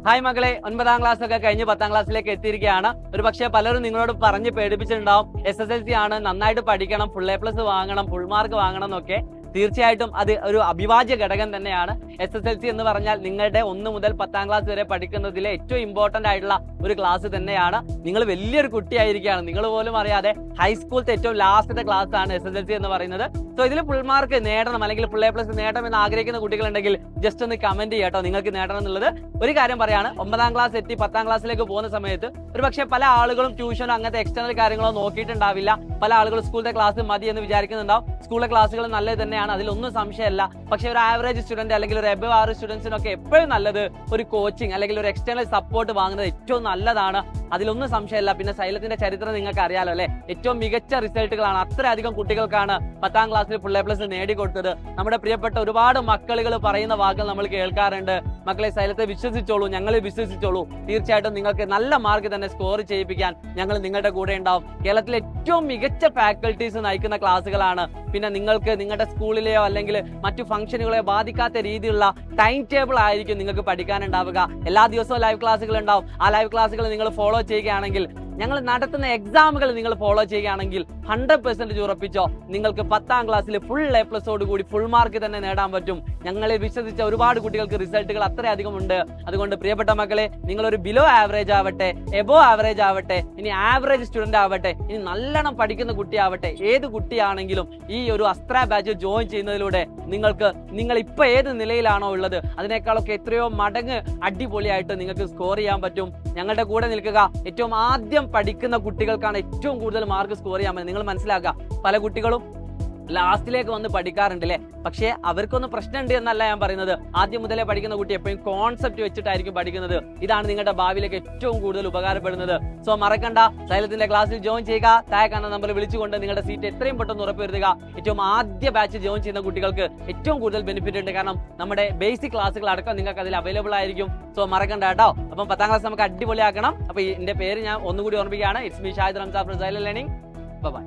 Hi മകളെ, 9ാം class ഒക്കെ കഴിഞ്ഞ് 10ാം ക്ലാസ്സിലേക്ക് എത്തിയിരിക്കുകയാണ്. ഒരു പക്ഷേ പലരും നിങ്ങളോട് പറഞ്ഞ് പേടിപ്പിച്ചിട്ടുണ്ടാവും, SSLC ആണ്, നന്നായിട്ട് പഠിക്കണം, ഫുൾ A+ വാങ്ങണം, ഫുൾ മാർക്ക് വാങ്ങണം എന്നൊക്കെ. തീർച്ചയായിട്ടും അത് ഒരു അവിഭാജ്യ ഘടകം തന്നെയാണ്. SSLC എന്ന് പറഞ്ഞാൽ നിങ്ങളുടെ 1 മുതൽ 10ാം ക്ലാസ് വരെ പഠിക്കുന്നതിലെ ഏറ്റവും ഇമ്പോർട്ടന്റ് ആയിട്ടുള്ള ഒരു ക്ലാസ് തന്നെയാണ്. നിങ്ങൾ വലിയൊരു കുട്ടിയായിരിക്കുകയാണ്, നിങ്ങൾ പോലും അറിയാതെ ഹൈസ്കൂളത്തെ ഏറ്റവും ലാസ്റ്റത്തെ ക്ലാസ് ആണ് SSLC എന്ന് പറയുന്നത്. സോ ഇതിൽ ഫുൾ മാർക്ക് നേടണം അല്ലെങ്കിൽ ഫുൾ A+ നേടണം എന്ന് ആഗ്രഹിക്കുന്ന കുട്ടികളുണ്ടെങ്കിൽ ജസ്റ്റ് ഒന്ന് കമന്റ് ചെയ്യാട്ടോ, നിങ്ങൾക്ക് നേടണം എന്നുള്ളത്. ഒരു കാര്യം പറയാണ്, 9ാം ക്ലാസ് എത്തി 10ാം ക്ലാസ്സിലേക്ക് പോകുന്ന സമയത്ത് ഒരു പക്ഷേ പല ആളുകളും ട്യൂഷനോ അങ്ങനത്തെ എക്സ്റ്റേണൽ കാര്യങ്ങളോ നോക്കിയിട്ടുണ്ടാവില്ല. പല ആളുകളും സ്കൂളിലെ ക്ലാസ് മതി എന്ന് വിചാരിക്കുന്നുണ്ടാവും. സ്കൂളിലെ ക്ലാസ്സുകൾ നല്ലത് തന്നെയാണ്, അതിലൊന്നും സംശയമല്ല. പക്ഷെ ഒരു ആവറേജ് സ്റ്റുഡന്റ് അല്ലെങ്കിൽ ഒരു എബവ് ആവറേജ് സ്റ്റുഡൻസിനൊക്കെ എപ്പോഴും നല്ലത് ഒരു കോച്ചിങ് അല്ലെങ്കിൽ ഒരു എക്സ്റ്റേണൽ സപ്പോർട്ട് വാങ്ങുന്നത് ഏറ്റവും നല്ലതാണ്. അതിലൊന്നും സംശയമല്ല. പിന്നെ സൈലത്തിന്റെ ചരിത്രം നിങ്ങൾക്ക് അറിയാലോ അല്ലെ, ഏറ്റവും മികച്ച റിസൾട്ടുകളാണ്, അത്രയധികം കുട്ടികൾക്കാണ് 10ാം ക്ലാസ്സിൽ ഫുൾ A+ നേടിക്കൊടുത്തത്. നമ്മുടെ പ്രിയപ്പെട്ട ഒരുപാട് മക്കളുകൾ പറയുന്ന വാക്കുകൾ നമ്മൾ കേൾക്കാറുണ്ട്. മക്കളെ, സൈലത്തെ വിശ്വസിച്ചോളൂ, ഞങ്ങൾ വിശ്വസിച്ചോളൂ, തീർച്ചയായിട്ടും നിങ്ങൾക്ക് നല്ല മാർക്ക് തന്നെ സ്കോർ ചെയ്യിപ്പിക്കാൻ ഞങ്ങൾ നിങ്ങളുടെ കൂടെ ഉണ്ടാവും. കേരളത്തിലെ ഏറ്റവും മികച്ച ഫാക്കൽറ്റീസ് നയിക്കുന്ന ക്ലാസ്സുകളാണ്. പിന്നെ നിങ്ങൾക്ക് നിങ്ങളുടെ സ്കൂളിലെയോ അല്ലെങ്കിൽ മറ്റു ഫംഗ്ഷനുകളെയോ ബാധിക്കാത്ത രീതിയിലുള്ള ടൈം ടേബിൾ ആയിരിക്കും നിങ്ങൾക്ക് പഠിക്കാനുണ്ടാവുക. എല്ലാ ദിവസവും ലൈവ് ക്ലാസ്സുകൾ ഉണ്ടാവും. ആ ലൈവ് ക്ലാസ്സുകൾ നിങ്ങൾ ഫോളോ ചെയ്യുകയാണെങ്കിൽ, ഞങ്ങൾ നടത്തുന്ന എക്സാമുകൾ നിങ്ങൾ ഫോളോ ചെയ്യുകയാണെങ്കിൽ 100% ഉറപ്പിച്ചോ, നിങ്ങൾക്ക് 10ാം ക്ലാസ്സിൽ ഫുൾ A+ കൂടി ഫുൾ മാർക്ക് തന്നെ നേടാൻ പറ്റും. ഞങ്ങളെ വിശ്വസിച്ച ഒരുപാട് കുട്ടികൾക്ക് റിസൾട്ടുകൾ അത്രയധികം ഉണ്ട്. അതുകൊണ്ട് പ്രിയപ്പെട്ട മക്കളെ, നിങ്ങളൊരു ബിലോ ആവറേജ് ആവട്ടെ, എബോ ആവറേജ് ആവട്ടെ, ഇനി ആവറേജ് സ്റ്റുഡന്റ് ആവട്ടെ, ഇനി നല്ലോണം പഠിക്കുന്ന കുട്ടിയാവട്ടെ, ഏത് കുട്ടിയാണെങ്കിലും ഈ ഒരു അസ്ത്ര ബാച്ച് ജോയിൻ ചെയ്യുന്നതിലൂടെ നിങ്ങൾ ഇപ്പൊ ഏത് നിലയിലാണോ ഉള്ളത് അതിനേക്കാളൊക്കെ എത്രയോ മടങ്ങ് അടിപൊളിയായിട്ട് നിങ്ങൾക്ക് സ്കോർ ചെയ്യാൻ പറ്റും. ഞങ്ങളുടെ കൂടെ നിൽക്കുക. ഏറ്റവും ആദ്യം പഠിക്കുന്ന കുട്ടികൾക്കാണ് ഏറ്റവും കൂടുതൽ മാർക്ക് സ്കോർ ചെയ്യാൻ പറ്റും. നിങ്ങൾ മനസ്സിലാക്കുക, പല കുട്ടികളും ലാസ്റ്റിലേക്ക് വന്ന് പഠിക്കാറുണ്ട് അല്ലെ, പക്ഷേ അവർക്കൊന്നും പ്രശ്നമുണ്ട് എന്നല്ല ഞാൻ പറയുന്നത്. ആദ്യം മുതലേ പഠിക്കുന്ന കുട്ടി എപ്പോഴും കോൺസെപ്റ്റ് വെച്ചിട്ടായിരിക്കും പഠിക്കുന്നത്. ഇതാണ് നിങ്ങളുടെ ഭാവിയിലേക്ക് ഏറ്റവും കൂടുതൽ ഉപകാരപ്പെടുന്നത്. സോ മറക്കണ്ട, സൈലത്തിന്റെ ക്ലാസ്സിൽ ജോയിൻ ചെയ്യുക. താഴെ കാണുന്ന നമ്പർ വിളിച്ചുകൊണ്ട് നിങ്ങളുടെ സീറ്റ് എത്രയും പെട്ടെന്ന് ഉറപ്പുവരുത്തുക. ഏറ്റവും ആദ്യ ബാച്ച് ജോയിൻ ചെയ്യുന്ന കുട്ടികൾക്ക് ഏറ്റവും കൂടുതൽ ബെനിഫിറ്റ് ഉണ്ട്, കാരണം നമ്മുടെ ബേസിക് ക്ലാസ്സുകൾ അടക്കം നിങ്ങൾക്ക് അതിൽ അവൈലബിൾ ആയിരിക്കും. സോ മറക്കണ്ട കേട്ടോ. അപ്പം 10ാം ക്ലാസ് നമുക്ക് അടിപൊളിയാക്കണം. അപ്പൊ എന്റെ പേര് ഞാൻ ഒന്നുകൂടി ഓർമ്മിക്കുകയാണ്. It's me Shahid Ramzan from Silent Learning. By.